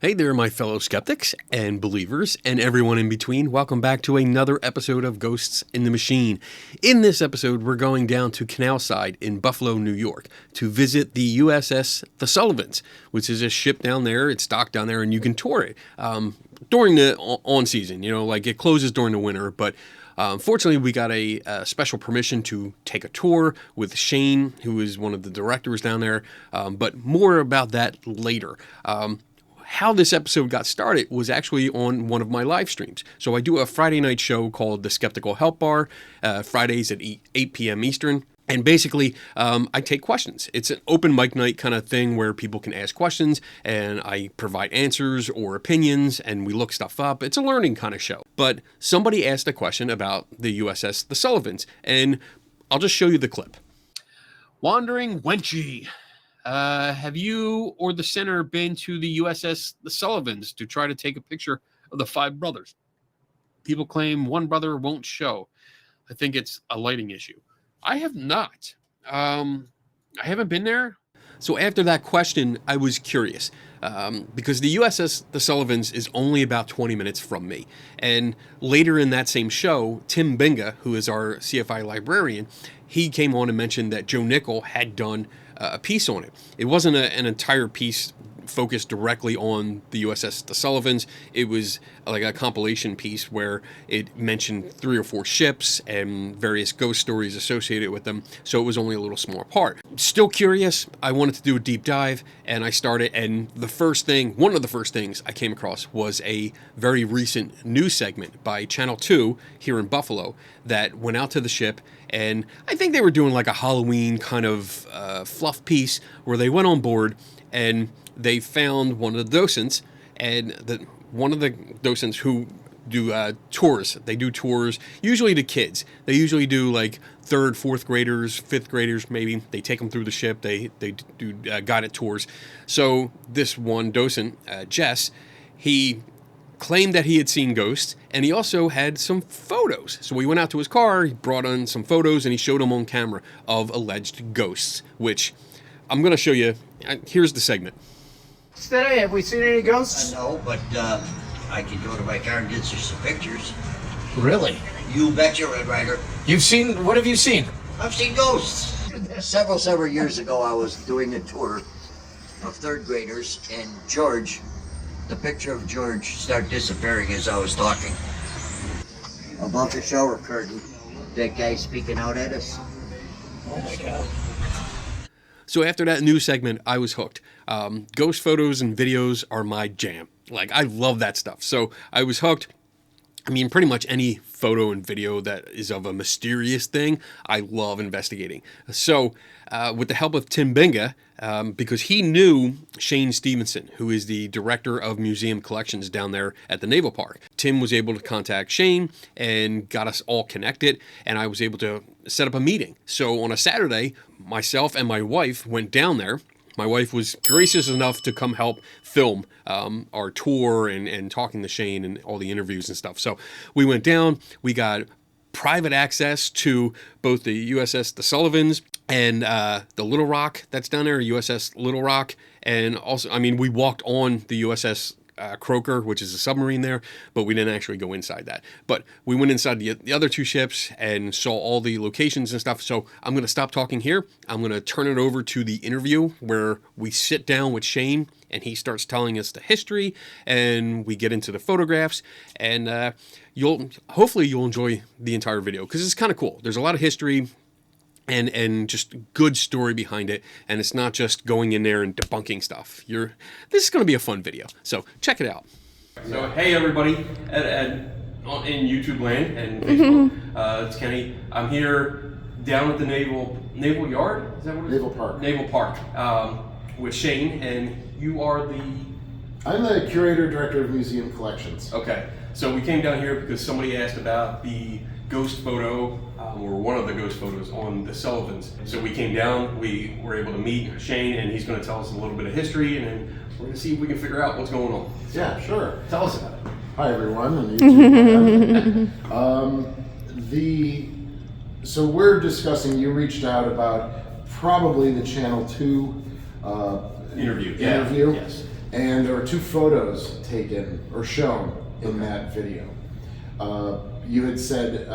Hey there, my fellow skeptics and believers and everyone in between. Welcome back to another episode of Ghosts in the Machine. In this episode, we're going down to Canalside in Buffalo, New York to visit the USS The Sullivans, which is a ship down there. It's docked down there and you can tour it during the on season. You know, like it closes during the winter, but fortunately, we got a special permission to take a tour with Shane, who is one of the directors down there, but more about that later. How this episode got started was actually on one of my live streams. So I do a Friday night show called The Skeptical Help Bar, Fridays at 8 p.m. Eastern. And basically, I take questions. It's an open mic night kind of thing where people can ask questions and I provide answers or opinions and we look stuff up. It's a learning kind of show. But somebody asked a question about the USS The Sullivans, and I'll just show you the clip. Wandering Wenchy. Have you or the center been to the USS The Sullivans to try to take a picture of the five brothers? People claim one brother won't show. I think it's a lighting issue. I have not. I haven't been there. So after that question, I was curious because the USS The Sullivans is only about 20 minutes from me. And later in that same show, Tim Binga, who is our CFI librarian, he came on and mentioned that Joe Nickel had done a piece on it. It wasn't an entire piece focused directly on the USS The Sullivans. It was like a compilation piece where it mentioned 3 or 4 ships and various ghost stories associated with them. So it was only a little small part. Still curious. I wanted to do a deep dive and I started, and one of the first things I came across was a very recent news segment by Channel 2 here in Buffalo that went out to the ship, and I think they were doing like a Halloween kind of fluff piece where they went on board and they found one of the docents, and one of the docents who do tours. They do tours usually to kids. They usually do like 3rd, 4th graders, 5th graders maybe. They take them through the ship. They do guided tours. So this one docent, Jess, he claimed that he had seen ghosts, and he also had some photos. So we went out to his car, he brought on some photos, and he showed them on camera of alleged ghosts, which I'm going to show you. Here's the segment. Today, have we seen any ghosts? No, but I can go to my car and get you some pictures. Really? You betcha, Red Ryder. What have you seen? I've seen ghosts. Several years ago, I was doing a tour of 3rd graders, and the picture of George started disappearing as I was talking. Above the shower curtain, that guy speaking out at us. Oh my God. So after that news segment, I was hooked. Ghost photos and videos are my jam. Like, I love that stuff. So I was hooked. I mean, pretty much any photo and video that is of a mysterious thing, I love investigating. So with the help of Tim Binga, because he knew Shane Stephenson, who is the director of museum collections down there at the Naval Park, Tim was able to contact Shane and got us all connected, and I was able to set up a meeting. So on a Saturday, myself and my wife went down there. My wife was gracious enough to come help film our tour and talking to Shane and all the interviews and stuff. So we went down, we got private access to both the USS The Sullivans and the Little Rock that's down there, USS Little Rock. And also, I mean, we walked on the USS Croker, which is a submarine there, but we didn't actually go inside that. But we went inside the other 2 ships and saw all the locations and stuff. So I'm going to stop talking here. I'm going to turn it over to the interview where we sit down with Shane and he starts telling us the history and we get into the photographs, and hopefully you'll enjoy the entire video because it's kind of cool. There's a lot of history and just good story behind it, and it's not just going in there and debunking stuff. This is going to be a fun video, so check it out. So hey everybody in YouTube land and Facebook, it's Kenny. I'm here down at the Naval Yard. Is that what it is? Naval Park. Naval Park with Shane, and you are I'm the curator director of museum collections. Okay, so we came down here because somebody asked about the ghost photo, or one of the ghost photos on the Sullivans. So we came down, we were able to meet Shane, and he's going to tell us a little bit of history, and then we're going to see if we can figure out what's going on. So, yeah, sure. Tell us about it. Hi everyone. On YouTube. So we're discussing, you reached out about probably the Channel 2 interview. Yes. And there were 2 photos taken or shown in that video. You had said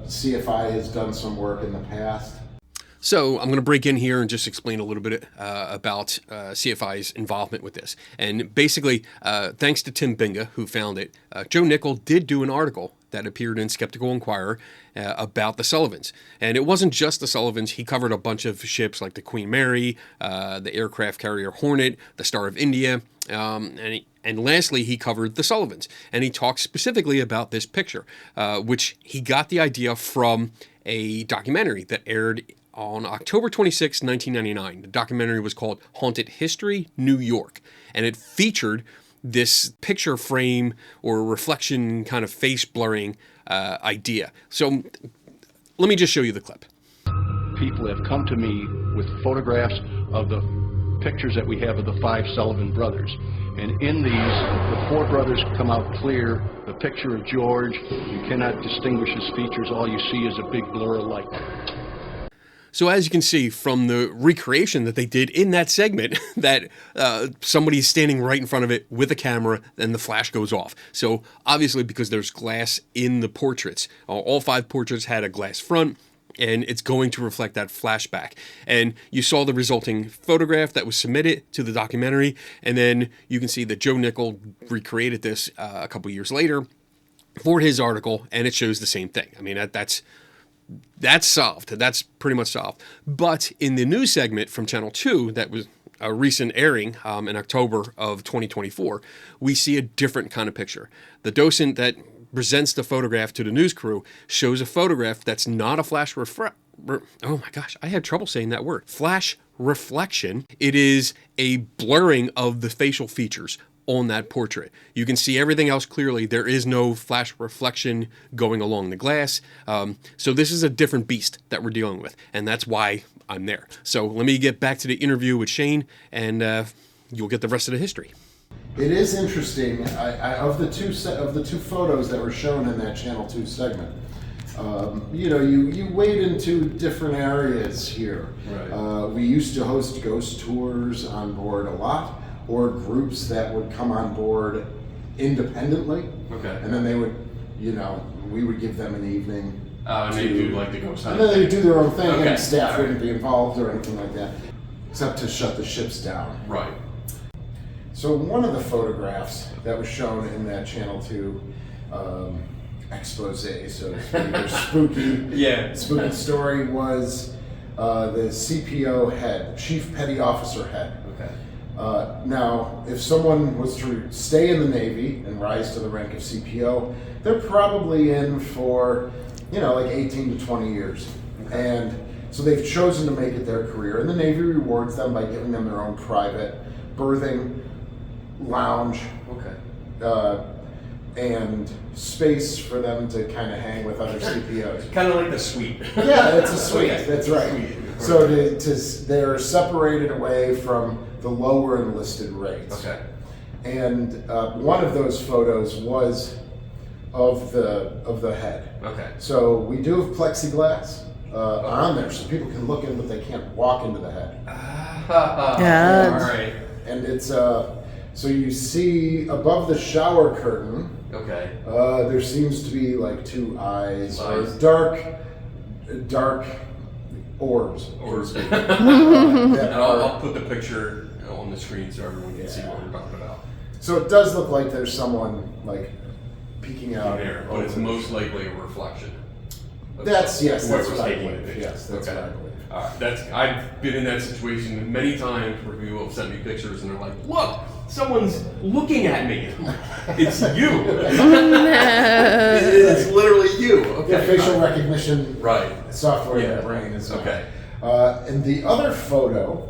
CFI has done some work in the past. So I'm going to break in here and just explain a little bit about CFI's involvement with this. And basically, thanks to Tim Binga, who found it, Joe Nickel did do an article that appeared in Skeptical Inquirer about the Sullivans. And it wasn't just the Sullivans. He covered a bunch of ships like the Queen Mary, the aircraft carrier Hornet, the Star of India, and lastly, he covered the Sullivans. And he talked specifically about this picture, which he got the idea from a documentary that aired on October 26, 1999. The documentary was called Haunted History, New York. And it featured this picture frame or reflection kind of face blurring idea. So let me just show you the clip. People have come to me with photographs of the pictures that we have of the 5 Sullivan brothers. And in these, the 4 brothers come out clear. The picture of George, you cannot distinguish his features. All you see is a big blur of light. So as you can see from the recreation that they did in that segment, that somebody's standing right in front of it with a camera, and the flash goes off. So obviously, because there's glass in the portraits, all 5 portraits had a glass front, and it's going to reflect that flashback. And you saw the resulting photograph that was submitted to the documentary, and then you can see that Joe Nickel recreated this a couple years later for his article, and it shows the same thing. I mean, that's solved. That's pretty much solved. But in the news segment from Channel 2 that was a recent airing in October of 2024, we see a different kind of picture. The docent that presents the photograph to the news crew shows a photograph that's not a flash oh my gosh, I had trouble saying that word. Flash reflection. It is a blurring of the facial features on that portrait. You can see everything else clearly. There is no flash reflection going along the glass. So this is a different beast that we're dealing with, and that's why I'm there. So let me get back to the interview with Shane, and you'll get the rest of the history. It is interesting. Of the two photos that were shown in that Channel 2 segment, you wade into different areas here. Right. We used to host ghost tours on board a lot, or groups that would come on board independently. Okay. And then they would, we would give them an evening. And they do like the ghost hunt. And then they would do their own thing, okay. And staff wouldn't be involved or anything like that, except to shut the ships down. Right. So one of the photographs that was shown in that Channel 2 expose, so to speak, or spooky story was the CPO head, Chief Petty Officer head. Okay. Now, if someone was to stay in the Navy and rise to the rank of CPO, they're probably in for, like 18 to 20 years. Okay. And so they've chosen to make it their career, and the Navy rewards them by giving them their own private berthing, lounge, and space for them to kind of hang with other CPOs. Kind of like the suite. Yeah, it's a suite. Okay. That's right. Suite. So they're separated away from the lower enlisted rates. Okay. And one of those photos was of the head. Okay. So we do have plexiglass on there, so people can look in, but they can't walk into the head. All right. And it's so you see above the shower curtain. Okay. There seems to be like 2 eyes, or dark orbs. I'll put the picture on the screen so everyone can see what we're talking about. So it does look like there's someone like peeking out there, but it's most likely a reflection. That's what I believe. Yes, that's what I believe. I've been in that situation many times where people have sent me pictures and they're like, "Look, someone's looking at me." It's you. It's literally you. Okay. The facial recognition software in the brain is okay. And the other photo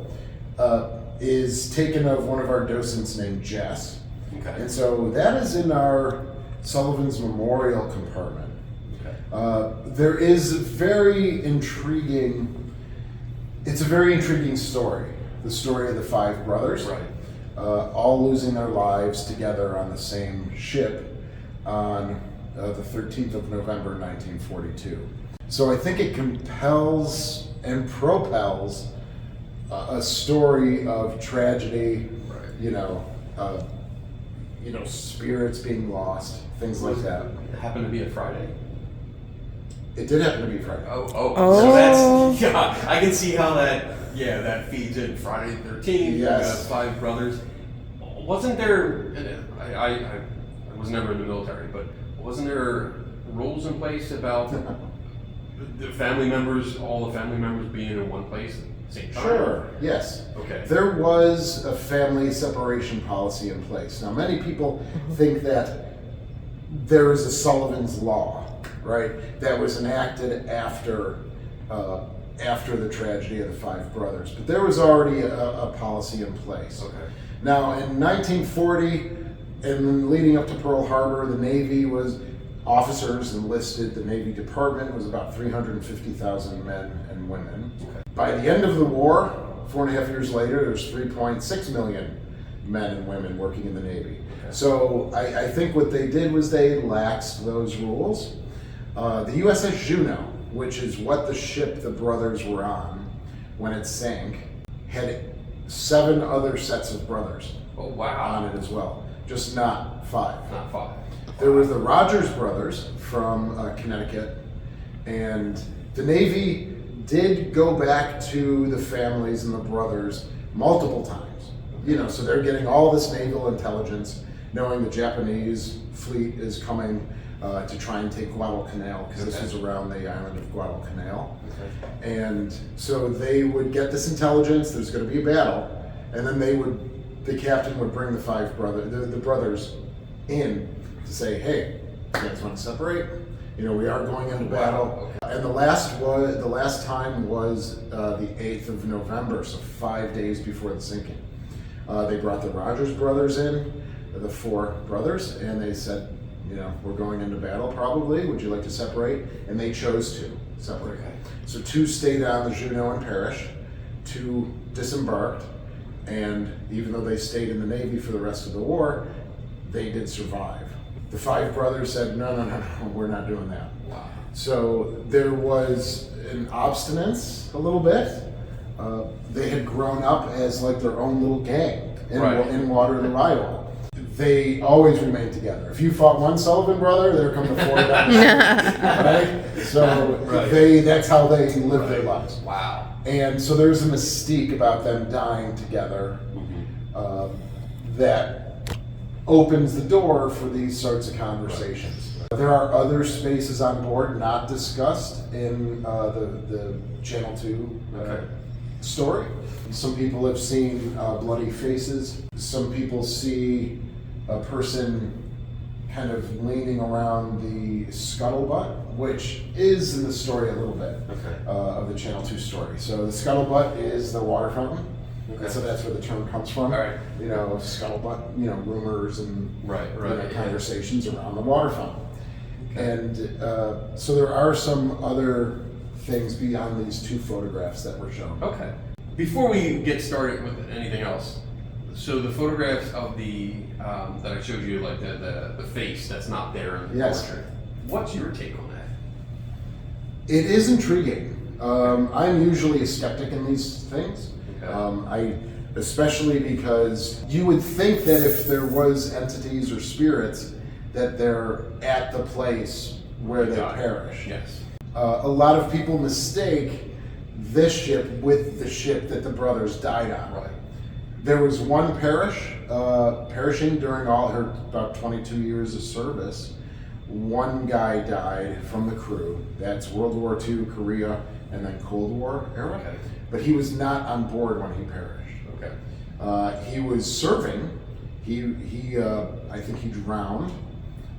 is taken of one of our docents named Jess. Okay. And so that is in our Sullivan's Memorial compartment. Okay. There is it's a very intriguing story. The story of the 5 brothers. Right. All losing their lives together on the same ship on the 13th of November, 1942. So I think it compels and propels a story of tragedy, spirits being lost, things like that. It happened to be a Friday. It did happen to be Friday. So that's, yeah, I can see how that feeds in. Friday the 13th, Yes. 5 brothers. Wasn't there, I was never in the military, but wasn't there rules in place about the family members, all the family members being in one place at the same time? Sure, yes. Okay. There was a family separation policy in place. Now, many people think that there is a Sullivan's Law, right, that was enacted after the tragedy of the 5 brothers. But there was already a policy in place. Okay. Now, in 1940, and leading up to Pearl Harbor, the Navy was, officers enlisted, the Navy Department was about 350,000 men and women. Okay. By the end of the war, 4.5 years later, there's 3.6 million men and women working in the Navy. Okay. So I think what they did was they laxed those rules. The USS Juneau, which is what the ship the brothers were on when it sank, had 7 other sets of brothers on it as well, just not 5. Not 5. There were the Rogers brothers from Connecticut, and the Navy did go back to the families and the brothers multiple times. So they're getting all this naval intelligence, knowing the Japanese fleet is coming to try and take Guadalcanal, because this was around the island of Guadalcanal. Okay. And so they would get this intelligence, there's going to be a battle, and then the captain would bring the 5 brothers in to say, hey, you guys want to separate? We are going into battle. Okay. And the last time was the 8th of November, so 5 days before the sinking. They brought the Rogers brothers in, the 4 brothers, and they said, we're going into battle probably. Would you like to separate? And they chose to separate. Okay. So 2 stayed on the Juneau and perished, 2 disembarked, and even though they stayed in the Navy for the rest of the war, they did survive. The 5 brothers said, no, we're not doing that. Wow. So there was an obstinance a little bit. They had grown up as like their own little gang in Waterloo, Iowa. They always remained together. If you fought one Sullivan brother, there come the 4 down. Right? So that's how they lived their lives. Wow. And so there's a mystique about them dying together that opens the door for these sorts of conversations. There are other spaces on board not discussed in the Channel 2 story. Some people have seen bloody faces. Some people see a person kind of leaning around the scuttlebutt, which is in the story a little bit of the Channel 2 story. So the scuttlebutt is the water fountain. Okay. So that's where the term comes from. Right. Scuttlebutt, rumors and conversations around the water fountain. Okay. And so there are some other things beyond these 2 photographs that were shown. Okay. Before we get started with anything else, so the photographs of the that I showed you, like the face that's not there in the portrait. What's your take on that? It is intriguing. I'm usually a skeptic in these things. Okay. Especially because you would think that if there was entities or spirits, that they're at the place where they perish. Yes. A lot of people mistake this ship with the ship that the brothers died on. Right. There was one perishing during all her about 22 years of service. One guy died from the crew. That's World War II, Korea, and then Cold War era. Okay. But he was not on board when he perished. Okay. He was serving. I think he drowned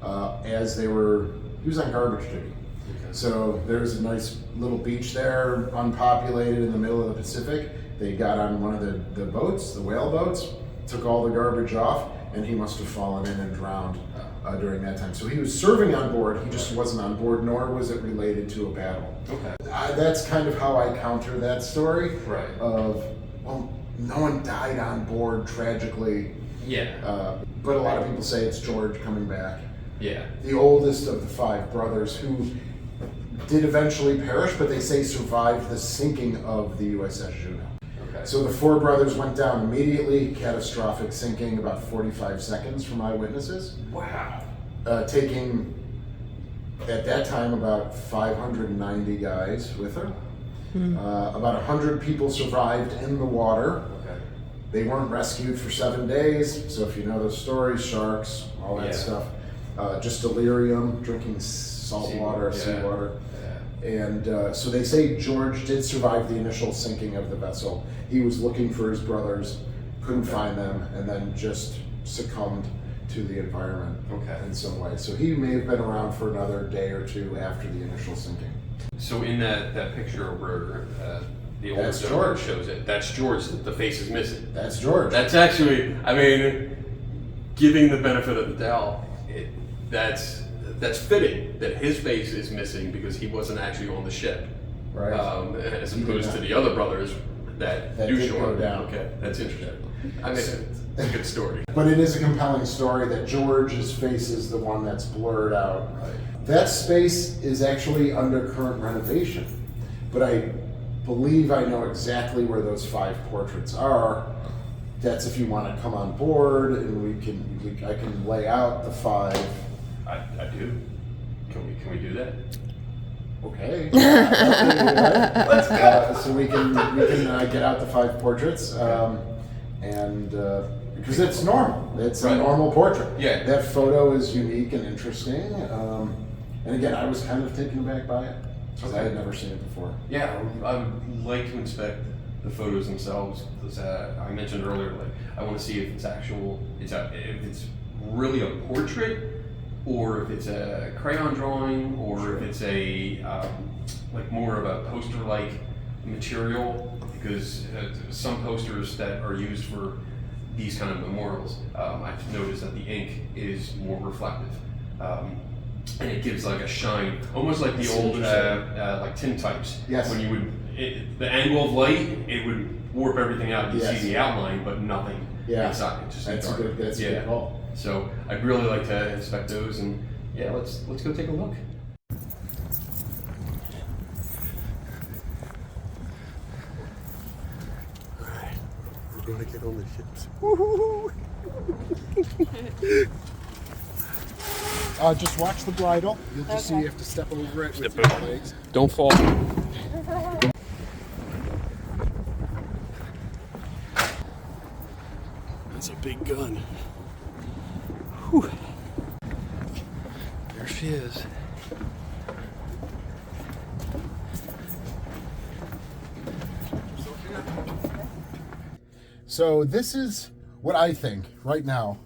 as they were. He was on garbage duty. Okay. So there's a nice little beach there, unpopulated in the middle of the Pacific. They got on one of the boats, the whale boats, took all the garbage off, and he must have fallen in and drowned during that time. So he was serving on board, he just wasn't on board, nor was it related to a battle. Okay. That's kind of how I counter that story. Right. Of, well, no one died on board tragically. Yeah. But a lot of people say it's George coming back. Yeah. The oldest of the 5 brothers, who did eventually perish, but they say survived the sinking of the USS Juneau. Okay. So the four brothers went down immediately, catastrophic sinking, about 45 seconds from eyewitnesses. Wow. Taking, at that time, about 590 guys with her. About 100 people survived in the water. Okay. They weren't rescued for 7 days, so if you know those stories, sharks, all that stuff. Just delirium, drinking salt water, seawater. And so they say George did survive the initial sinking of the vessel. He was looking for his brothers, couldn't find them, and then just succumbed to the environment in some way. So he may have been around for another day or two after the initial sinking. So in that picture where the older That's gentleman George. shows it, that's George. The face is missing. That's George. That's actually, I mean, giving the benefit of the doubt, that's fitting that his face is missing because he wasn't actually on the ship, Right. As opposed to the other brothers that do did show go up. down. Okay, that's interesting. I mean, it's a good story. But it is a compelling story that George's face is the one that's blurred out. That space is actually under current renovation, but I believe I know exactly where those 5 portraits are. That's if you want to come on board, and I can lay out the 5. I do. Can we do that? Okay. Let's go. So we can get out the 5 portraits, and because it's normal. It's a normal portrait. Yeah. That photo is unique and interesting. And again, I was kind of taken aback by it because I had never seen it before. Yeah, I would like to inspect the photos themselves. Because, I mentioned earlier, like I want to see if it's actual. If it's really a portrait, or if it's a crayon drawing, or if it's a like more of a poster-like material. Because some posters that are used for these kind of memorials, I've noticed that the ink is more reflective. And it gives like a shine, almost like the old like tintypes. Yes. When you would, the angle of light, it would warp everything out. You see the outline, but nothing inside. It's just That's dark. a good call. So I'd really like to inspect those, and let's go take a look. All right, we're going to get on the ships. Woohoo! Just watch the bridle. You'll just see you have to step over it with your legs. Don't fall. That's a big gun. Whew. There she is. So this is what I think right now.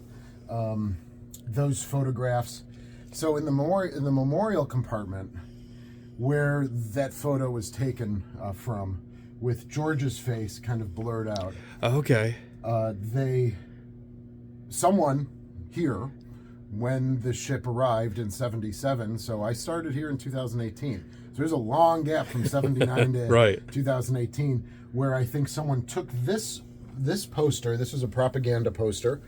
Those photographs. So in the memorial compartment, where that photo was taken from, with George's face kind of blurred out. Okay. Someone here, when the ship arrived in '77. So I started here in 2018. So there's a long gap from '79 to 2018, where I think someone took this poster. This was a propaganda poster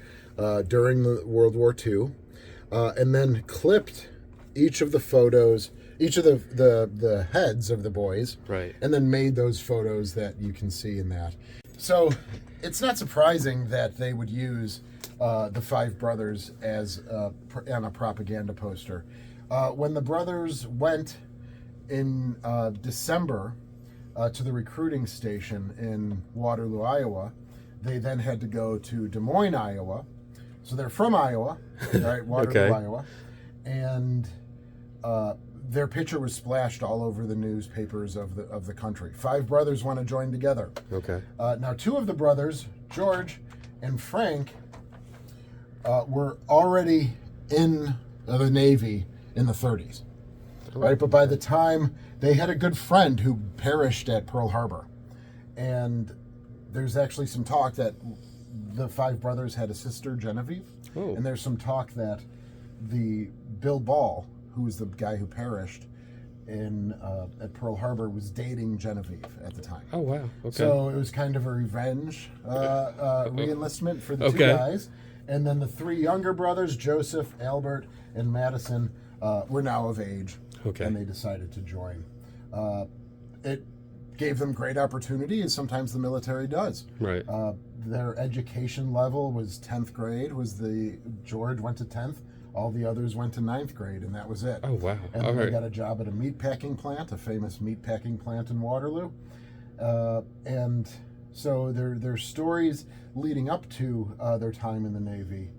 during the World War II. And then clipped each of the photos, each of the heads of the boys, and then made those photos that you can see in that. So it's not surprising that they would use the 5 brothers as on a propaganda poster. When the brothers went in December to the recruiting station in Waterloo, Iowa, they then had to go to Des Moines, Iowa. So they're from Iowa, right? Waterloo, Iowa. And their picture was splashed all over the newspapers of the country. 5 brothers want to join together. Okay. Now 2 of the brothers, George and Frank, were already in the Navy in the 30s. Right? But by the time they had a good friend who perished at Pearl Harbor. And there's actually some talk that the 5 brothers had a sister, Genevieve. Oh. And there's some talk that the Bill Ball, who was the guy who perished at Pearl Harbor, was dating Genevieve at the time. Oh, wow. Okay. So it was kind of a revenge re-enlistment for the 2 guys. And then the 3 younger brothers, Joseph, Albert, and Madison, were now of age. Okay. And they decided to join. gave them great opportunity, as sometimes the military does. Right. Their education level was 10th grade. George went to 10th. All the others went to 9th grade, and that was it. Oh, wow. And All then right. they got a job at a meatpacking plant, a famous meatpacking plant in Waterloo. And so their stories leading up to their time in the Navy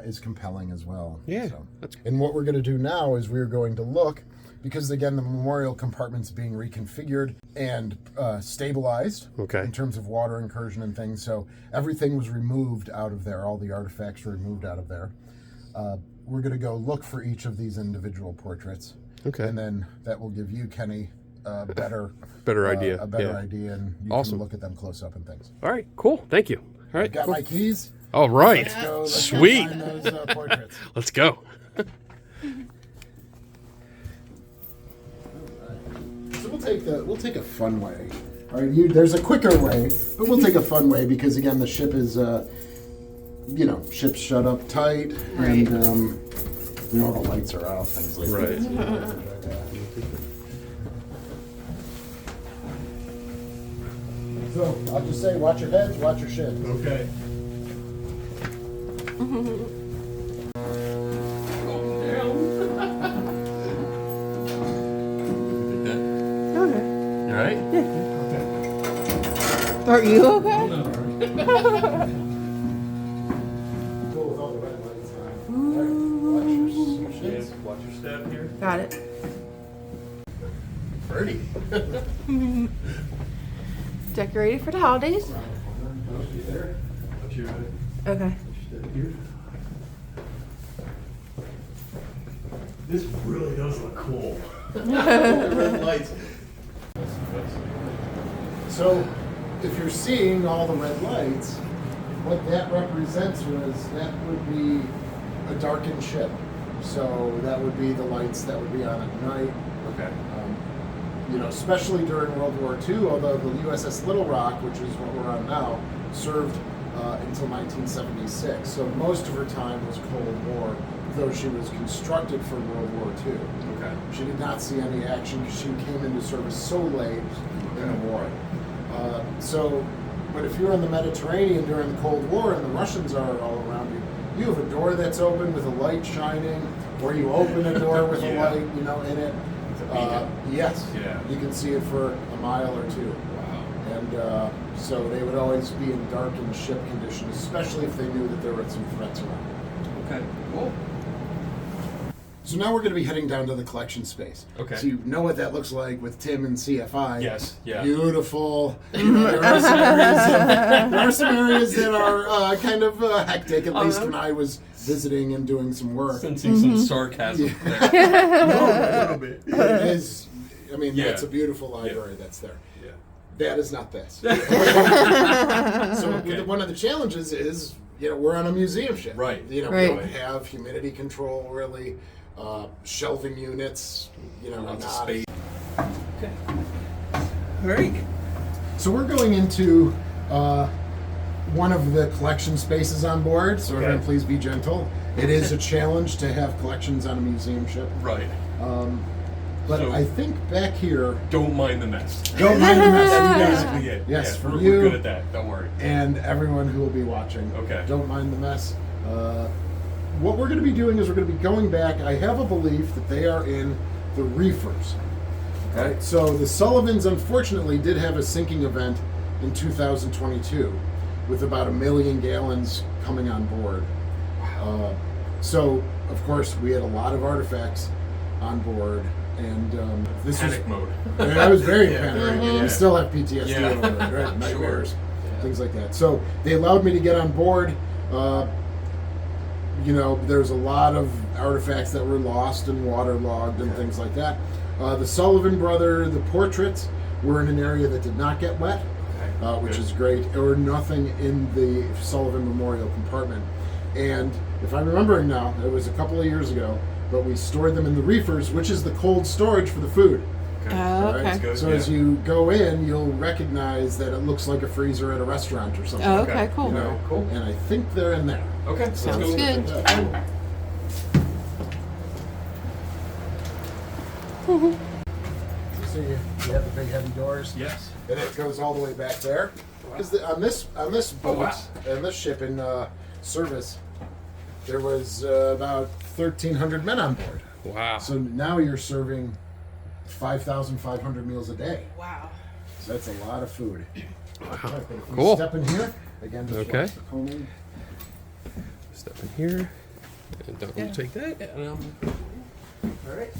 is compelling as well. Yeah. So. That's And what we're going to do now is we're going to look, because again, the memorial compartment's being reconfigured and stabilized Okay. in terms of water incursion and things. So everything was removed out of there. All the artifacts were removed out of there. We're going to go look for each of these individual portraits. Okay. And then that will give you, Kenny, a better idea. A better Yeah. idea, and you Awesome. can look at them close up and things. All right. Cool. Thank you. All right. Got Cool. my keys. All right. Let's go Sweet. find those portraits. Let's go. So we'll take a fun way. All right, there's a quicker way, but we'll take a fun way because again, the ship is, ship's shut up tight, and the lights are out, things like Right. that. So I'll just say, watch your heads, watch your shit. Okay. Okay. You all right? Are you okay? Cool with all the red lights on. All right, watch your shit. Watch your step here. Got it. Birdie. Decorated for the holidays. There. Watch your Okay. step here. This really does look cool. Red lights. So, if you're seeing all the red lights, what that represents that would be a darkened ship. So that would be the lights that would be on at night. Okay. Especially during World War II, although the USS Little Rock, which is what we're on now, served until 1976. So most of her time was Cold War, though she was constructed for World War II. Okay. She did not see any action because she came into service so late in the war. But if you're in the Mediterranean during the Cold War and the Russians are all around you, you have a door that's open with a light shining, or you open a door with a light, in it. Yes. Yeah. You can see it for a mile or two. Wow. And so they would always be in darkened ship condition, especially if they knew that there were some threats around. Okay. Cool. So now we're going to be heading down to the collection space. Okay. So you know what that looks like with Tim and CFI. Yes, yeah. Beautiful. There are some areas that are kind of hectic, at least when I was visiting and doing some work. Sensing some sarcasm there. A little bit. It is, it's a beautiful library that's there. Yeah. That is not this. So one of the challenges is, we're on a museum ship. Right. We Right. don't have humidity control really, shelving units, Lots of not. space. All right. So we're going into one of the collection spaces on board. So everyone, please be gentle. It is a challenge to have collections on a museum ship. Right. But So- I think back here, Don't mind the mess. don't mind the mess. That's basically it. Yes, Yeah, for we're you. good at that. Don't worry. And everyone who will be watching. Okay. Don't mind the mess. What we're going to be doing is we're going to be going back. I have a belief that they are in the reefers. Okay. Right? So the Sullivans, unfortunately, did have a sinking event in 2022 with about 1 million gallons coming on board. So, of course, we had a lot of artifacts on board. And this was... Panic mode. I was very Yeah. panicked. Yeah. I still have PTSD Yeah. over it, right? Nightmares, Yeah. things like that. So they allowed me to get on board. There's a lot of artifacts that were lost and waterlogged and things like that. The Sullivan brother, the portraits were in an area that did not get wet, which Good. is great. There were nothing in the Sullivan Memorial compartment. And if I'm remembering now, it was a couple of years ago, but we stored them in the reefers, which is the cold storage for the food. Okay. Oh, okay. Right? Good, So yeah. as you go in, you'll recognize that it looks like a freezer at a restaurant or something. Oh, Okay. okay, cool. Cool. And I think they're in there. Okay. Let's Sounds go. good. See you. You have the big heavy doors. Yes. And it goes all the way back there. Because on this boat, and this ship in service, there was about 1,300 men on board. Wow. So now you're serving 5,500 meals a day. Wow. So that's a lot of food. Wow. Right, but if we Cool. step in here, again, just Okay. watch the combing. Step in here. And don't take that. All right.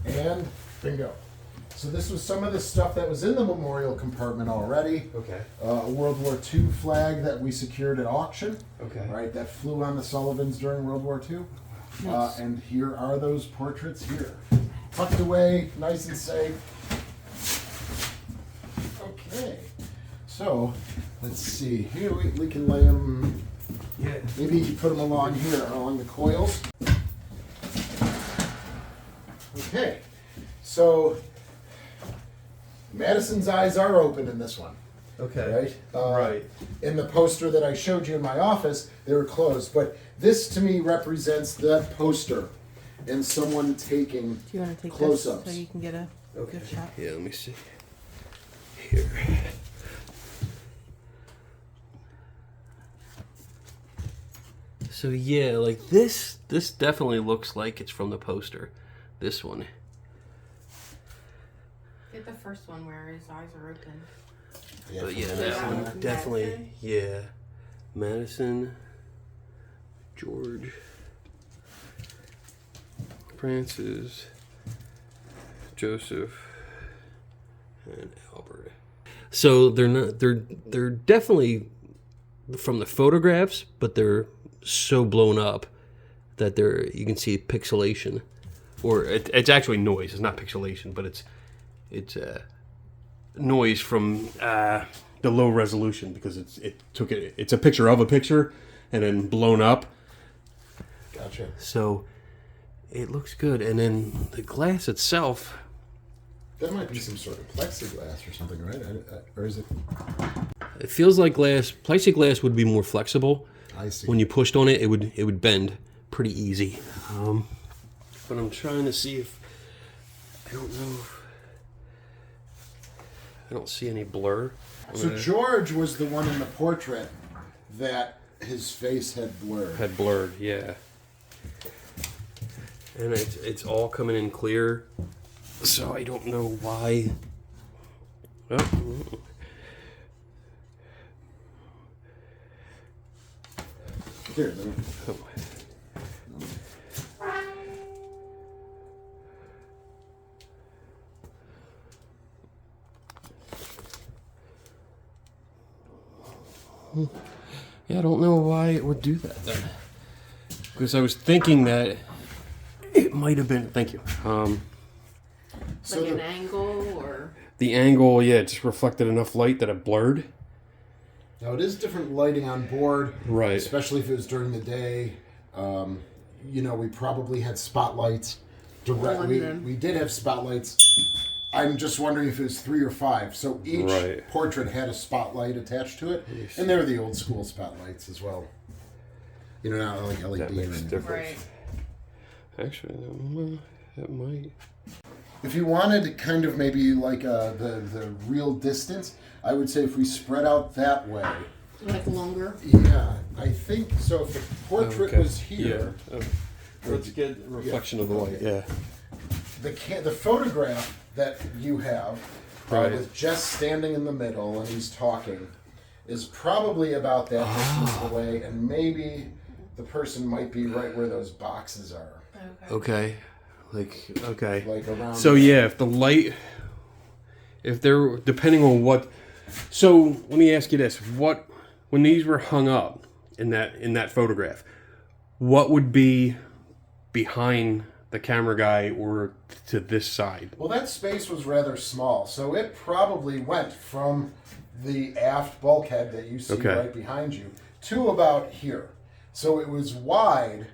And bingo. So this was some of the stuff that was in the memorial compartment already. Okay. A World War II flag that we secured at auction. Okay. Right, that flew on the Sullivans during World War II. And here are those portraits here. Tucked away, nice and safe. Okay. So, let's see. Here we can lay them. Yeah. Maybe you put them along here, along the coils. Okay. So, Madison's eyes are open in this one. Okay. Right? Right. In the poster that I showed you in my office, they were closed. But this to me represents that poster and someone taking Do you want to take close-ups. this so you can get a good shot? Yeah, let me see. Here. So yeah, like this definitely looks like it's from the poster. This one. Get the first one where his eyes are open. But yeah, from that the- one definitely. Yeah. Madison, George, Francis, Joseph, and Albert. So they're definitely from the photographs, but they're so blown up that you can see pixelation, or it's actually noise. It's not pixelation, but it's noise from the low resolution, because it's a picture of a picture and then blown up. Gotcha. So it looks good, and then the glass itself. That might be some sort of plexiglass or something, right? Or is it? It feels like glass. Plexiglass would be more flexible. I see. When you pushed on it, it would bend pretty easy. But I'm trying to see if I don't know. I don't see any blur. So George was the one in the portrait that his face had blurred. Had blurred, yeah. And it's all coming in clear, so I don't know why. Oh. Here, let me. Oh. Yeah, I don't know why it would do that then. Because I was thinking that it might have been. Thank you. So Like an angle or. The angle, yeah, it just reflected enough light that it blurred. now it is different lighting on board, Right. especially if it was during the day. We probably had spotlights. On We them. did have spotlights. I'm just wondering if it was 3 or 5. So each Right. portrait had a spotlight attached to it, and they were the old school spotlights as well. Not like LED. That makes or anything. difference. Actually, that might. If you wanted to kind of maybe like the real distance, I would say if we spread out that way. Like longer. Yeah, I think so. If the portrait was here, Yeah. Let's get a reflection of the light. Yeah. the photograph that you have Right. with Jess standing in the middle and he's talking is probably about that distance away, and maybe the person might be right where those boxes are, Okay. Okay. like around. So yeah, if they're depending on what. So let me ask you this: when these were hung up in that photograph, what would be behind the camera guy or to this side? Well, that space was rather small, so it probably went from the aft bulkhead that you see Okay. right behind you to about here. So it was wide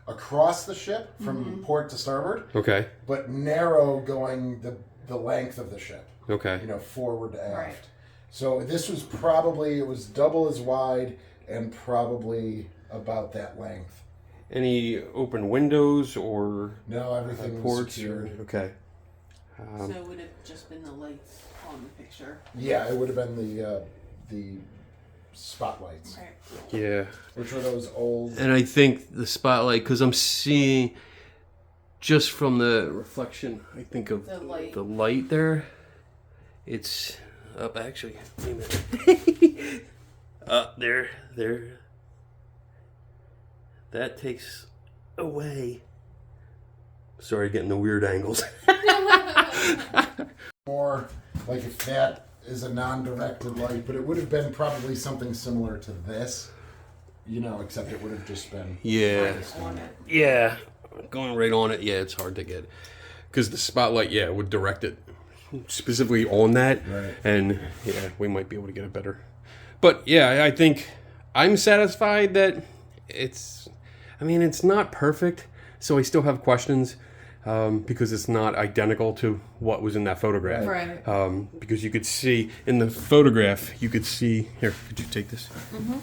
across the ship from port to starboard, Okay. but narrow going the length of the ship, Okay. forward to aft. Right. So this was probably, it was double as wide and probably about that length. Any open windows or No, everything was ports? secured. Okay. So it would have just been the lights on the picture. Yeah, it would have been the spotlights, Right. Yeah. which were those old. And I think the spotlight, because I'm seeing just from the reflection, I think of The light. the light there. It's up, actually. Wait a minute. There. That takes away. Sorry, getting the weird angles. Or like if that is a non-directed light, but it would have been probably something similar to this, except it would have just been. Yeah. On it. Yeah. Going right on it, yeah, it's hard to get. Because the spotlight, yeah, would direct it specifically on that. Right. And, yeah, we might be able to get it better. But, yeah, I think I'm satisfied that it's not perfect. So I still have questions because it's not identical to what was in that photograph. Right. Because you could see in the photograph, here, could you take this? Mm-hmm.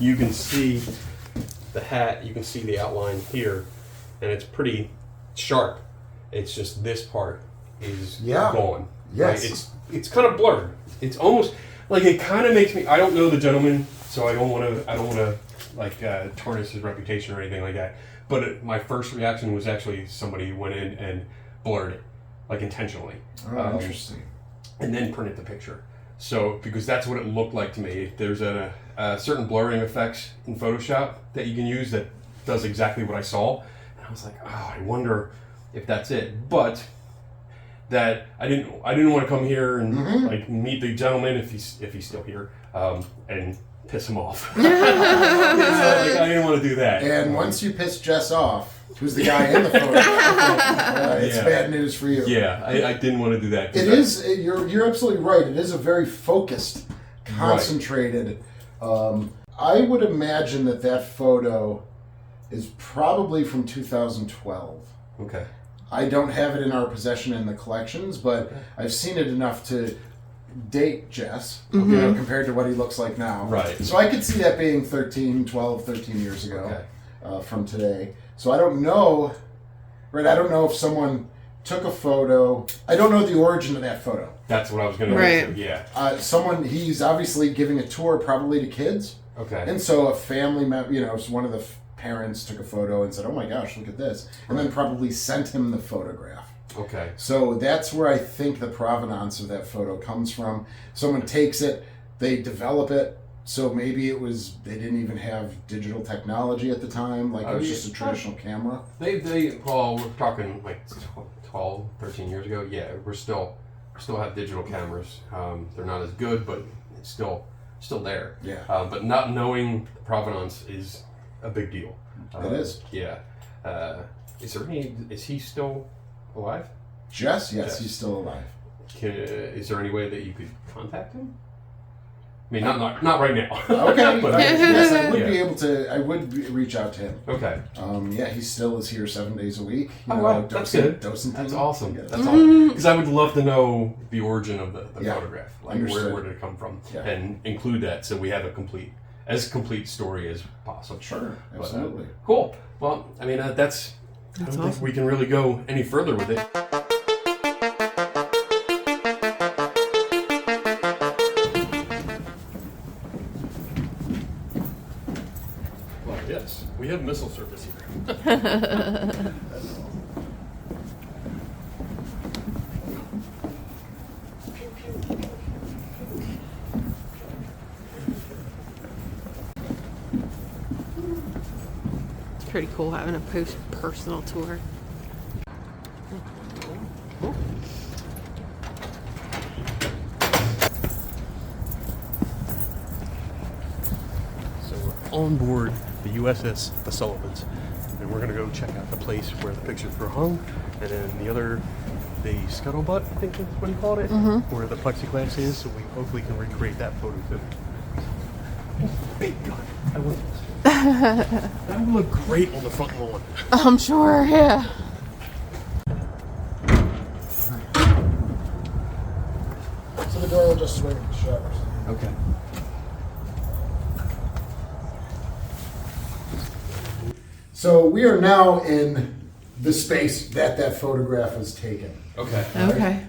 You can see the hat, you can see the outline here, and it's pretty sharp. It's just this part is gone. Yes. Right? It's kind of blurred. It's almost like it kind of makes me. I don't know the gentleman, so I don't want to tarnish his reputation or anything like that. But my first reaction was actually somebody who went in and blurred it, like intentionally. Oh, interesting. And then printed the picture. So, because that's what it looked like to me. There's a certain blurring effects in Photoshop that you can use that does exactly what I saw. And I was like, I wonder if that's it. But that I didn't want to come here and like meet the gentleman if he's still here and piss him off. So, I didn't want to do that. And once you piss Jess off, who's the guy in the photo, it's bad news for you. Yeah, I didn't want to do that. It is. You're absolutely right. It is a very focused, concentrated. I would imagine that photo is probably from 2012. Okay. I don't have it in our possession in the collections, but I've seen it enough to date Jess, compared to what he looks like now. Right. So I could see that being 13 years ago from today. So I don't know, right? I don't know if someone took a photo. I don't know the origin of that photo. That's what I was going to Right. say, yeah. He's obviously giving a tour probably to kids. Okay. And so a family member, one of the parents took a photo and said, "Oh my gosh, look at this," and then probably sent him the photograph. Okay. So that's where I think the provenance of that photo comes from. Someone takes it, they develop it. So maybe they didn't even have digital technology at the time. Like it was just a traditional camera. Well, we're talking like 12, 13 years ago. Yeah, we still have digital cameras. They're not as good, but it's still there. Yeah. But not knowing the provenance is a big deal. It is. Yeah. Is he still alive? Jess? Yes, Jess. he's still alive. Is there any way that you could contact him? I mean, not right now. Okay. But yes, I would yeah. be able to. I would reach out to him. Okay. He still is here 7 days a week. Wow, that's good. Docent. That's awesome. That's awesome. Because I would love to know the origin of the photograph. Like where did it come from? Yeah. And include that so we have a complete story as possible. Sure, But, absolutely. Cool. Well, I mean, that's I don't think we can really go any further with it. Well, yes, we have missile service here. It's pretty cool having a personal tour. So we're on board the USS The Sullivans, and we're gonna go check out the place where the pictures were hung, and then the scuttlebutt, I think that's what he called it, where the plexiglass is, so we hopefully can recreate that photo too. Big gun. I love this. That would look great on the front lawn. I'm sure, yeah. So the door will just swing shut. Okay. So we are now in the space that photograph was taken. Okay. Okay.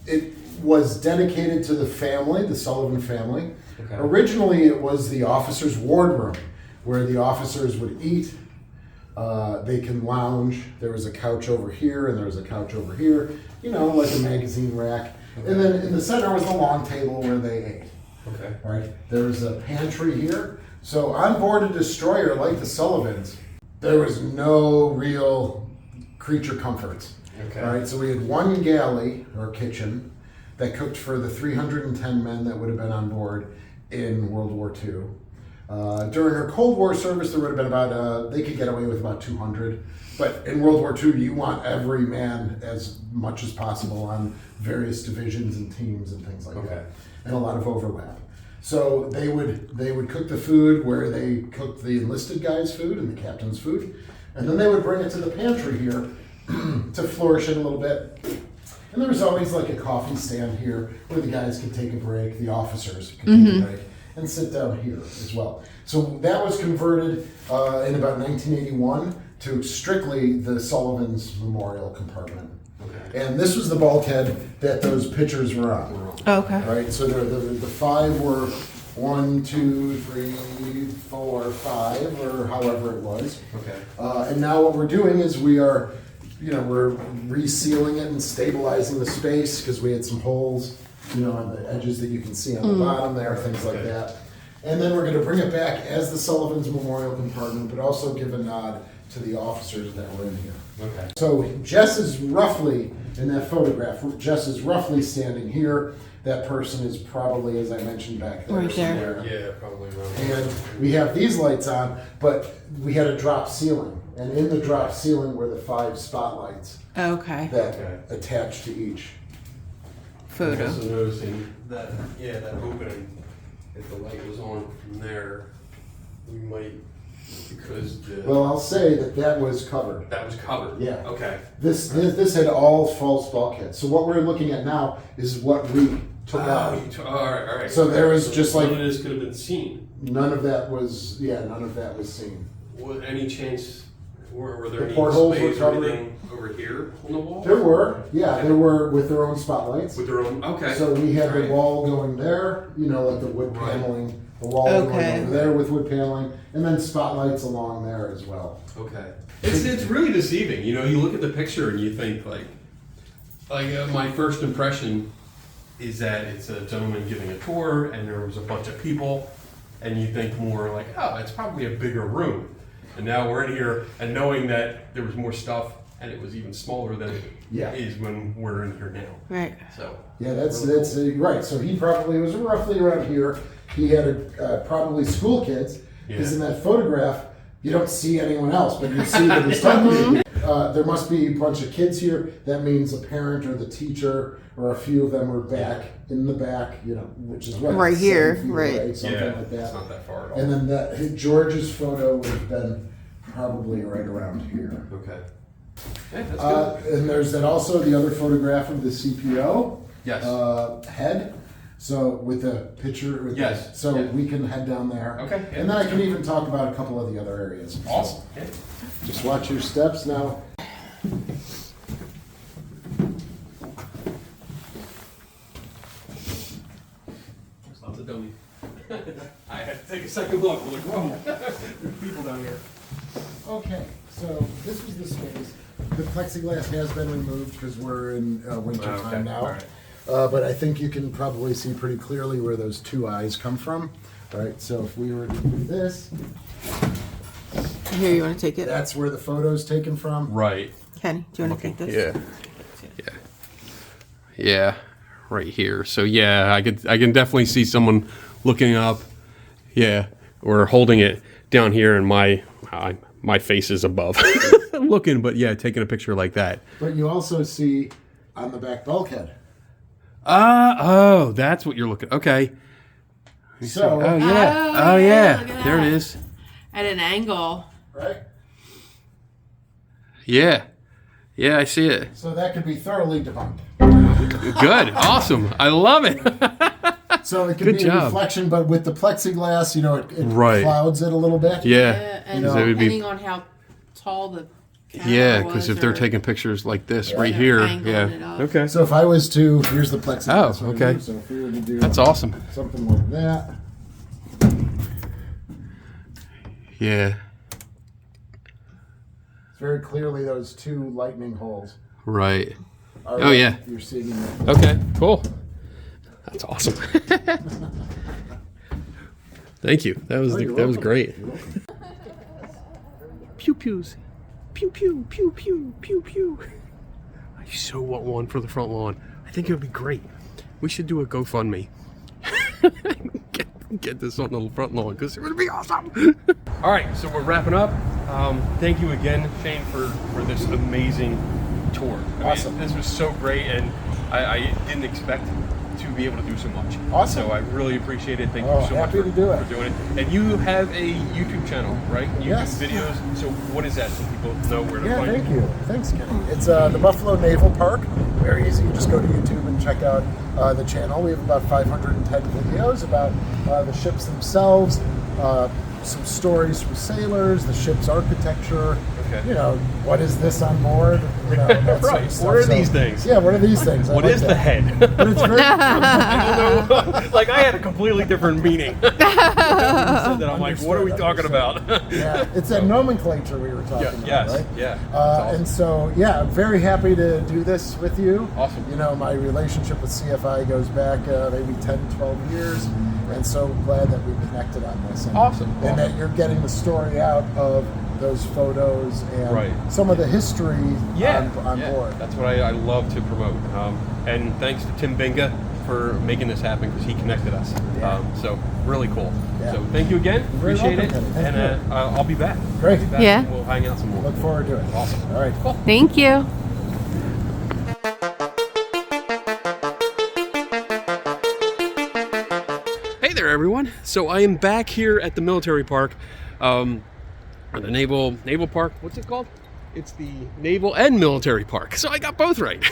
It was dedicated to the family, the Sullivan family. Okay. Originally, it was the officers' wardroom, where the officers would eat. They can lounge. There was a couch over here, and there was a couch over here. You know, like a magazine rack. Okay. And then in the center was the long table where they ate. Okay. All right. There was a pantry here. So on board a destroyer like the Sullivans, there was no real creature comforts. Okay. All right. So we had one galley or kitchen that cooked for the 310 men that would have been on board in World War II. During her Cold War service, there would have been about, they could get away with about 200. But in World War II, you want every man as much as possible on various divisions and teams and things like that. And a lot of overlap. So they would cook the food where they cooked the enlisted guys' food and the captain's food. And then they would bring it to the pantry here to flourish it a little bit. And there was always like a coffee stand here where the guys could take a break, the officers could take a break, and sit down here as well. So that was converted in about 1981 to strictly the Sullivan's Memorial Compartment. Okay. And this was the bulkhead that those pictures were on. Okay. Right, so the five were 1, 2, 3, 4, 5, or however it was. Okay. And now what we're doing is we're resealing it and stabilizing the space because we had some holes, on the edges that you can see on the bottom there, things like that. And then we're going to bring it back as the Sullivan's Memorial Compartment, but also give a nod to the officers that were in here. Okay. So Jess is roughly, in that photograph, Jess is roughly standing here. That person is probably, as I mentioned, back there. Right there. somewhere. Yeah, probably around. And we have these lights on, but we had a drop ceiling. And in the drop ceiling were the 5 spotlights Okay. that attach to each. Photo. Also noticing that, that opening, if the light was on from there, we might, because Well, I'll say that was covered. that was covered. Yeah. Okay. This had all false bulkheads. So what we're looking at now is what we took out. All right. So there was just none like- of this could have been seen. None of that was seen. Was any chance? Were there The any portholes were displays or covered. anything over here on the wall? There were with their own spotlights. With their own. Okay. So we had the Right. wall going there, like the wood Right. paneling, the wall going over there with wood paneling, and then spotlights along there as well. Okay. It's really deceiving. You look at the picture and you think my first impression is that it's a gentleman giving a tour and there was a bunch of people, and you think more like, oh, it's probably a bigger room. And now we're in here and knowing that there was more stuff and it was even smaller than it is when we're in here now. Right. So Yeah, that's right. So he probably was roughly around here. He had probably school kids because in that photograph you don't see anyone else, but you see that he's talking to you. There must be a bunch of kids here. That means a parent or the teacher or a few of them are back in the back, which is Right here, 7 feet right. away, something like that. it's not that far at all. And then George's photo would have been probably right around here. Okay. Yeah, that's good. And there's then also the other photograph of the CPO Yes. head. So with the picture. So we can head down there. Okay. Yeah. And then I can even talk about a couple of the other areas. Awesome. Yeah. Just watch your steps now. There's lots of dummies. I had to take a second look. Like, whoa, there's people down here. Okay, so this was the space. The plexiglass has been removed because we're in winter time now. All right. But I think you can probably see pretty clearly where those 2 eyes come from. All right, so if we were to do this, Here, you want to take it? that's where the photo's taken from. Right. Kenny, do you want to take this? Yeah, right here. So I can definitely see someone looking up, or holding it down here, and my face is above looking, but taking a picture like that. But you also see on the back bulkhead. Oh, that's what you're looking. Okay. So, look at There that. it is. At an angle. right? Yeah, I see it. So that could be thoroughly debunked. Good, awesome. I love it. So it could Good be job. a reflection, but with the plexiglass, it Right. clouds it a little bit. Yeah. And So it would be- depending on how tall the Yeah, because if they're taking pictures like this right here, yeah. Okay. So if I was to, here's the plexiglass. Oh, okay. So if we were to do That's awesome. something like that. Yeah. It's very clearly those two lightning holes. Right. Are Oh, yeah. You're seeing them. Okay, cool. That's awesome. Thank you. That was great. Pew pews. Pew pew pew pew pew pew. I so want one for the front lawn. I think it would be great. We should do a GoFundMe. Get this on the front lawn because it would be awesome. All right, so we're wrapping up. Thank you again, Shane, for this amazing tour. Awesome. This was so great, and I didn't expect to be able to do so much. Awesome. So I really appreciate it. Thank you so much happy to do it. for doing it. And you have a YouTube channel, right? YouTube Yes. videos. So what is that so people know where to Yeah, find thank you? you. Thanks, Kenny. It's the Buffalo Naval Park. Very easy. You just go to YouTube and check out the channel. We have about 510 videos about the ships themselves, some stories from sailors, the ship's architecture. Okay. You know, what is this on board? You know, that sort Right. of stuff. What are these things? Yeah, what are these things? What is the head? But it's very I don't know. Like I had a completely different meaning. You said that, I'm like, what are we talking about? yeah, it's that nomenclature we were talking about, yes, right? yeah. That's awesome. And so, yeah, I'm very happy to do this with you. Awesome. You know, my relationship with CFI goes back maybe 10, 12 years, and so glad that we connected on this. And, Awesome. And that you're getting the story out of those photos and Right. some of the history on board. That's what I love to promote. And thanks to Tim Binga for making this happen because he connected us. Yeah. So really cool. Yeah. So thank you again. Very Appreciate welcome, it. Kenny. Thank And you. I'll be back. Great. I'll be back Yeah. and we'll hang out some more. Look forward to it. Awesome. All right. Cool. Thank you. Hey there, everyone. So I am back here at the military park, or the naval park. What's it called? It's the Naval and Military Park. So I got both right.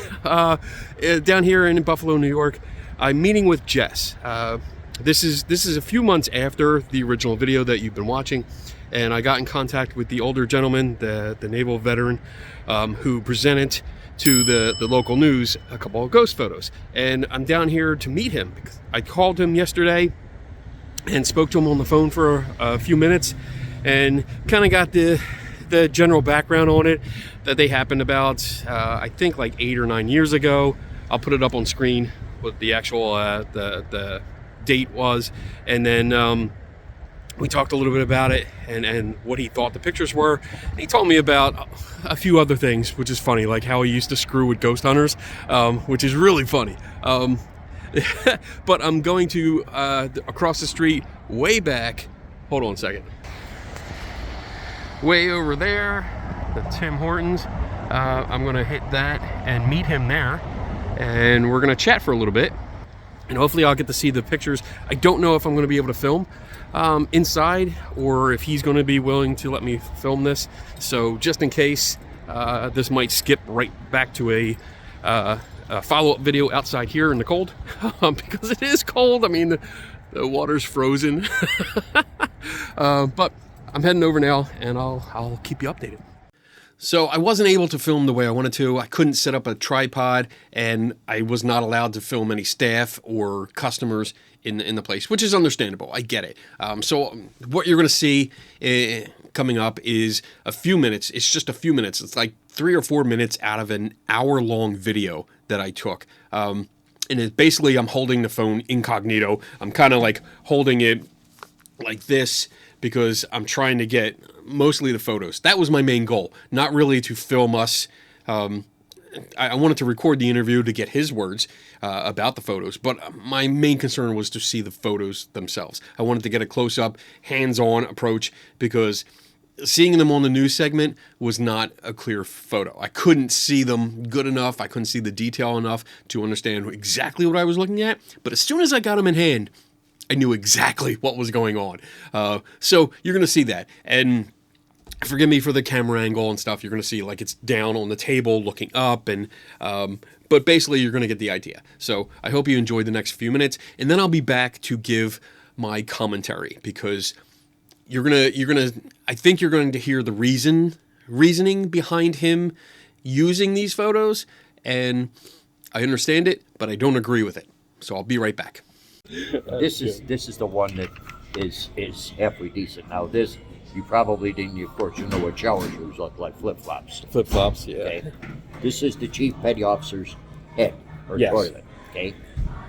Down here in Buffalo, New York, I'm meeting with Jess. This is a few months after the original video that you've been watching, and I got in contact with the older gentleman, the naval veteran, who presented to the local news a couple of ghost photos. And I'm down here to meet him because I called him yesterday and spoke to him on the phone for a few minutes and kind of got the general background on it, that they happened about I think like 8 or 9 years ago. I'll put it up on screen what the actual the date was, and then we talked a little bit about it and what he thought the pictures were. And he told me about a few other things, which is funny, like how he used to screw with ghost hunters, which is really funny. But I'm going to across the street, way back. Hold on a second. Way over there, the Tim Hortons. I'm going to hit that and meet him there, and we're going to chat for a little bit. And hopefully I'll get to see the pictures. I don't know if I'm going to be able to film inside or if he's going to be willing to let me film this. So just in case, this might skip right back to a follow-up video outside here in the cold because it is cold. I mean, the water's frozen. But I'm heading over now, and I'll keep you updated. So I wasn't able to film the way I wanted to. I couldn't set up a tripod, and I was not allowed to film any staff or customers in the place, which is understandable. I get it. So what you're going to see coming up is a few minutes. It's just a few minutes. It's like 3 or 4 minutes out of an hour-long video that I took. And it basically, I'm holding the phone incognito. I'm kind of like holding it like this because I'm trying to get mostly the photos. That was my main goal, not really to film us. I wanted to record the interview to get his words about the photos, but my main concern was to see the photos themselves. I wanted to get a close-up, hands-on approach because seeing them on the news segment was not a clear photo. I couldn't see them good enough. I couldn't see the detail enough to understand exactly what I was looking at, but as soon as I got them in hand, I knew exactly what was going on. So you're going to see that. And forgive me for the camera angle and stuff. You're going to see like it's down on the table looking up. And but basically you're going to get the idea. So I hope you enjoyed the next few minutes. And then I'll be back to give my commentary because I think you're going to hear the reason reasoning behind him using these photos, and I understand it, but I don't agree with it. So I'll be right back. This is the one that is halfway decent. Now this, you probably didn't, of course, you know what shower shoes look like, flip-flops. Flip-flops, yeah. Okay. This is the chief petty officer's head or Yes. toilet. Okay.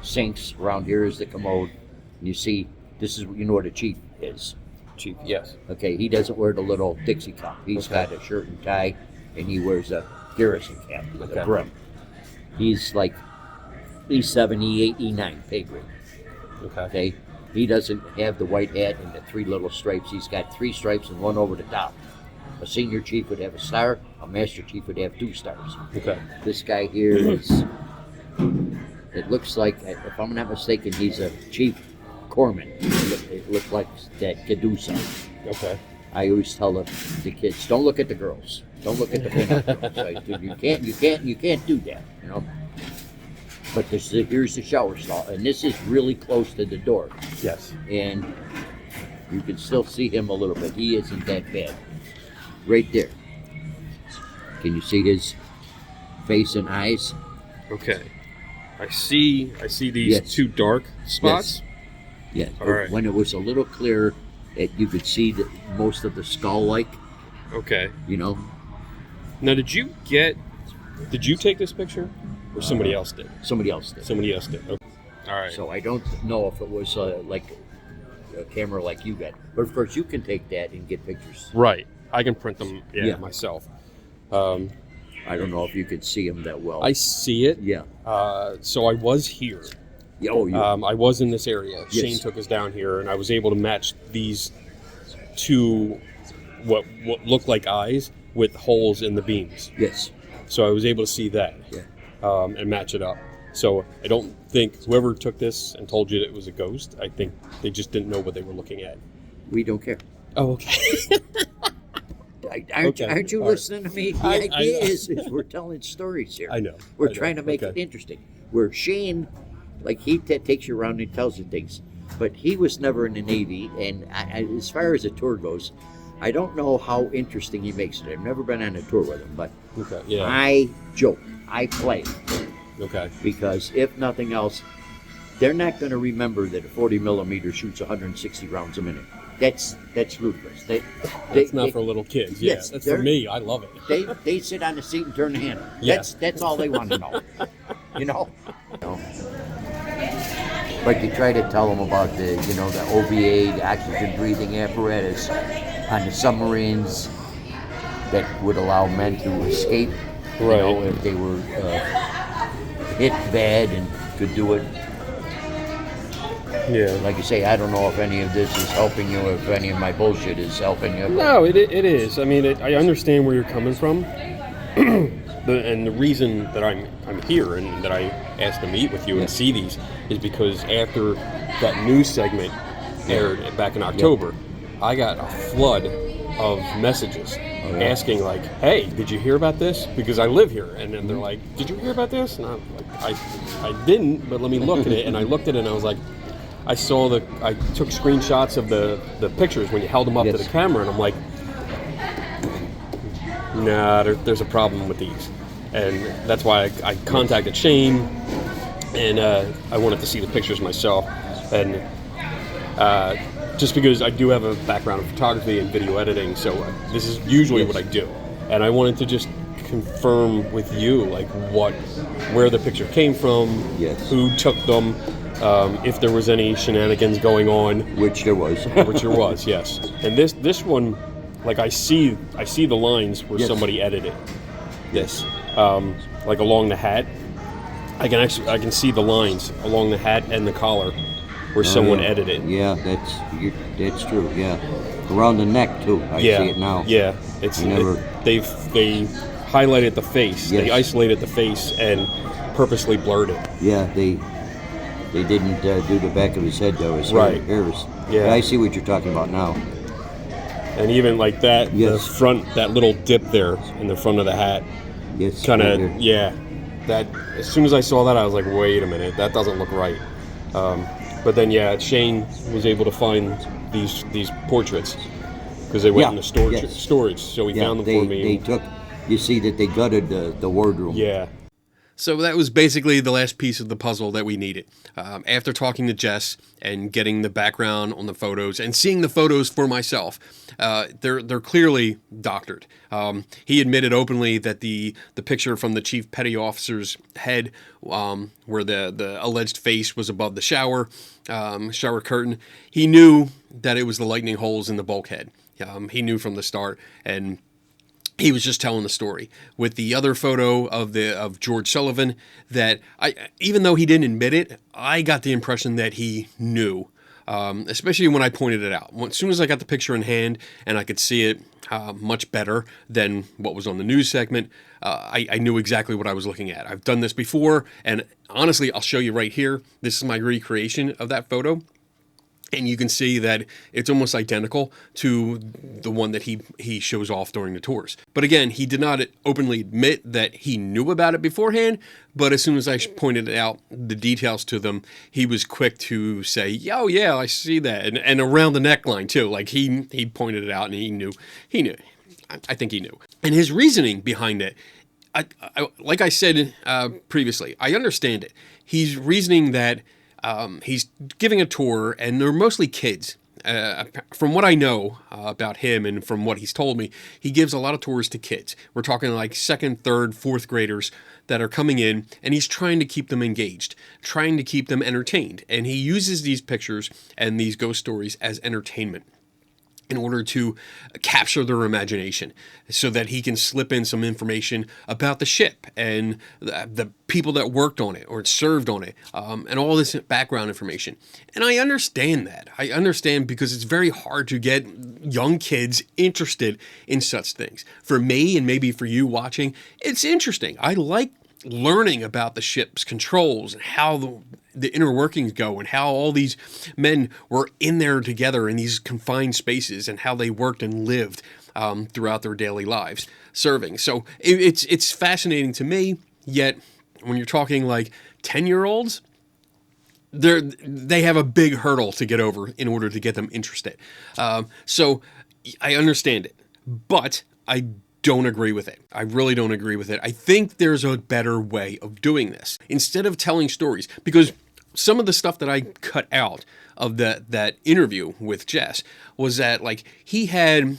Sinks around here is the commode. And you see, this is, you know what a chief is. Chief, yes. Okay, he doesn't wear the little Dixie cup. He's got a shirt and tie, and he wears a garrison cap with a brim. He's like E7, E8, E9 pay grade. Okay. He doesn't have the white hat and the 3 little stripes. He's got 3 stripes and 1 over the top. A senior chief would have a star. A master chief would have 2 stars. Okay. This guy here is, it looks like, if I'm not mistaken, he's a chief corpsman. It looks like that Cadusa. Okay. I always tell the kids, don't look at the girls. Don't look at the pinup girls. You can't do that, you know. But here's the shower stall, and this is really close to the door. Yes. And you can still see him a little bit. He isn't that bad. Right there. Can you see his face and eyes? Okay. I see these 2 dark spots. Yeah. All right. When it was a little clearer, you could see most of the skull-like. Okay. You know. Now, did you take this picture, or somebody else did? Somebody else did. Somebody else did. Okay. All right. So I don't know if it was like a camera like you got, but of course you can take that and get pictures. Right. I can print them myself. I don't know if you could see them that well. I see it. Yeah. So I was here. Oh, yeah. I was in this area. Yes. Shane took us down here, and I was able to match these 2 what look like eyes with holes in the beams. Yes. So I was able to see that. Yeah. And match it up. So I don't think whoever took this and told you that it was a ghost, I think they just didn't know what they were looking at. We don't care. Oh, okay. Aren't you All listening to me? The idea is we're telling stories here. I know. We're trying to make it interesting. Where Shane, like he takes you around and tells you things, but he was never in the Navy, and as far as a tour goes, I don't know how interesting he makes it. I've never been on a tour with him, but I joke, I play. Okay. Because if nothing else, they're not going to remember that a 40 millimeter shoots 160 rounds a minute. That's ludicrous. That's not for little kids. Yeah, yes, that's for me. I love it. They sit on the seat and turn the handle. Yeah. That's all they want to know. You know. But you try to tell them about the OBA, the oxygen breathing apparatus on the submarines that would allow men to escape. Right. You know, if they were hit bad and could do it. Yeah. Like you say, I don't know if any of this is helping you, if any of my bullshit is helping you. No, it is. I mean, I understand where you're coming from. And the reason that I'm here and that I asked to meet with you and see these is because after that news segment aired back in October, I got a flood of messages asking like, "Hey, did you hear about this?" Because I live here, and then they're like, "Did you hear about this?" And I'm like, I didn't, but let me look at it. And I looked at it, and I was like, I took screenshots of the pictures when you held them up to the camera, and I'm like, nah, there's a problem with these. And that's why I contacted Shane, and I wanted to see the pictures myself. And just because I do have a background in photography and video editing, so this is usually what I do. And I wanted to just confirm with you, like, where the picture came from, who took them, if there was any shenanigans going on. Which there was. Which there was, yes. And this one, like, I see the lines where somebody edited. Yes. Like along the hat. I can see the lines along the hat and the collar where someone edited. Yeah, that's true. Yeah, around the neck too. I see it now. Yeah, they highlighted the face. Yes. They isolated the face and purposely blurred it. Yeah, they didn't do the back of his head though. His hairs. Yeah, I see what you're talking about now. And even like that, the front, that little dip there in the front of the hat. Yes. Kind of, that, as soon as I saw that, I was like, wait a minute, that doesn't look right. But then, Shane was able to find these portraits. because they went Yeah, into storage. yes. Storage, so he found them they, for me. They took. You see that they gutted the wardroom. Yeah. So that was basically the last piece of the puzzle that we needed. After talking to Jess and getting the background on the photos and seeing the photos for myself, they're clearly doctored. He admitted openly that the picture from the chief petty officer's head, where the alleged face was above the shower curtain, he knew that it was the lightning holes in the bulkhead. He knew from the start, and he was just telling the story. With the other photo of George Sullivan, that even though he didn't admit it, I got the impression that he knew, especially when I pointed it out. As soon as I got the picture in hand and I could see it much better than what was on the news segment, I knew exactly what I was looking at. I've done this before, and honestly, I'll show you right here. This is my recreation of that photo. And you can see that it's almost identical to the one that he shows off during the tours. But again, he did not openly admit that he knew about it beforehand, but as soon as I pointed out the details to them, he was quick to say, oh yeah, I see that. And around the neckline too, like he pointed it out and he knew. I think he knew. And his reasoning behind it, like I said previously, I understand it. He's reasoning that he's giving a tour, and they're mostly kids. From what I know about him and from what he's told me, he gives a lot of tours to kids. We're talking like 2nd, 3rd, 4th graders that are coming in, and he's trying to keep them engaged, trying to keep them entertained. And he uses these pictures and these ghost stories as entertainment in order to capture their imagination so that he can slip in some information about the ship and the people that worked on it or served on it, and all this background information. And I understand that. I understand because it's very hard to get young kids interested in such things. For me, and maybe for you watching, it's interesting. I like learning about the ship's controls and how the inner workings go and how all these men were in there together in these confined spaces and how they worked and lived throughout their daily lives serving. So it's fascinating to me, yet when you're talking like 10-year-olds, they have a big hurdle to get over in order to get them interested. So I understand it, but I don't agree with it. I really don't agree with it. I think there's a better way of doing this. Instead of telling stories, because some of the stuff that I cut out of that interview with Jess was that like he had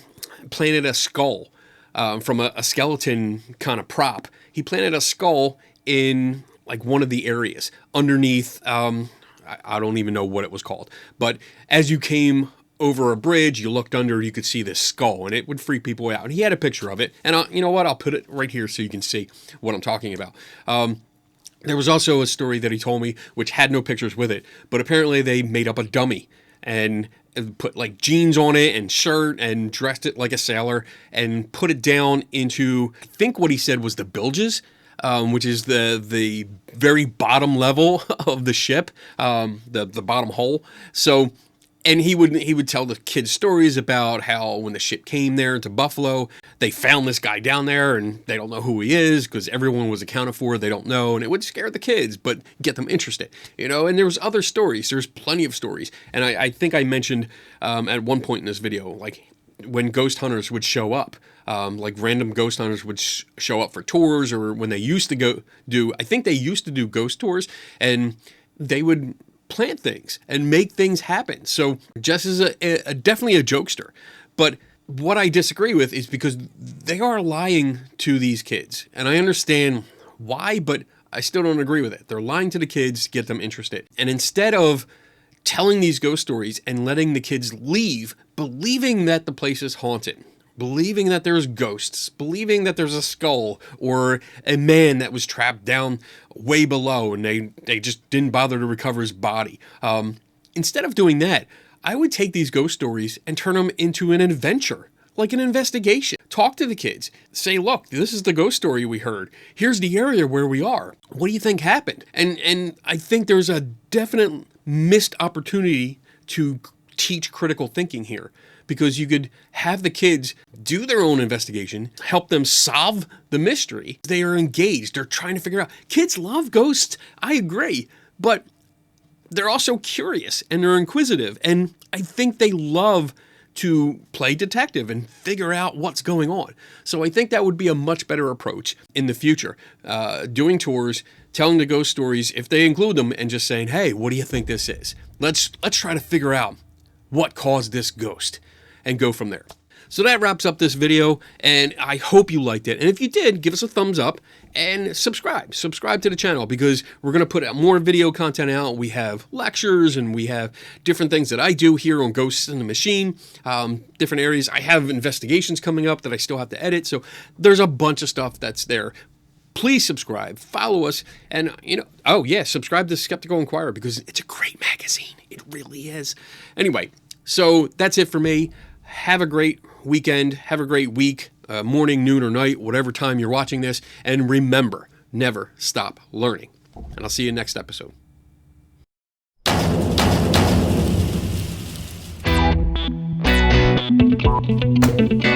planted a skull from a skeleton kind of prop. He planted a skull in like one of the areas underneath, I don't even know what it was called, but as you came over a bridge, you looked under, you could see this skull, and it would freak people out. And he had a picture of it, and you know what? I'll put it right here so you can see what I'm talking about. There was also a story that he told me, which had no pictures with it, but apparently they made up a dummy and put like jeans on it and shirt and dressed it like a sailor and put it down into, I think what he said was the bilges, which is the very bottom level of the ship, the bottom hole. So. And he would tell the kids stories about how when the ship came there to Buffalo, they found this guy down there and they don't know who he is because everyone was accounted for. They don't know. And it would scare the kids, but get them interested, and there was other stories. There's plenty of stories. And I think I mentioned at one point in this video, like when ghost hunters would show up, like random ghost hunters would show up for tours, or when they used to I think they used to do ghost tours, and they would plant things and make things happen. So Jess is definitely a jokester, but what I disagree with is because they are lying to these kids, and I understand why, but I still don't agree with it. They're lying to the kids to get them interested, and instead of telling these ghost stories and letting the kids leave believing that the place is haunted, believing that there's ghosts, believing that there's a skull or a man that was trapped down way below and they just didn't bother to recover his body. Instead of doing that, I would take these ghost stories and turn them into an adventure, like an investigation. Talk to the kids. Say, look, this is the ghost story we heard. Here's the area where we are. What do you think happened? And I think there's a definite missed opportunity to teach critical thinking here, because you could have the kids do their own investigation, help them solve the mystery. They are engaged. They're trying to figure out. Kids love ghosts. I agree. But they're also curious and they're inquisitive. And I think they love to play detective and figure out what's going on. So I think that would be a much better approach in the future. Doing tours, telling the ghost stories, if they include them, and just saying, hey, what do you think this is? Let's try to figure out what caused this ghost and go from there. So that wraps up this video, and I hope you liked it. And if you did, give us a thumbs up and subscribe. Subscribe to the channel, because we're going to put out more video content out. We have lectures, and we have different things that I do here on Ghosts in the Machine, different areas. I have investigations coming up that I still have to edit, so there's a bunch of stuff that's there. Please subscribe, follow us, and, subscribe to Skeptical Inquirer, because it's a great magazine. It really is. Anyway, so that's it for me. Have a great weekend. Have a great week, morning, noon, or night, whatever time you're watching this. And remember, never stop learning. And I'll see you next episode. Thank you.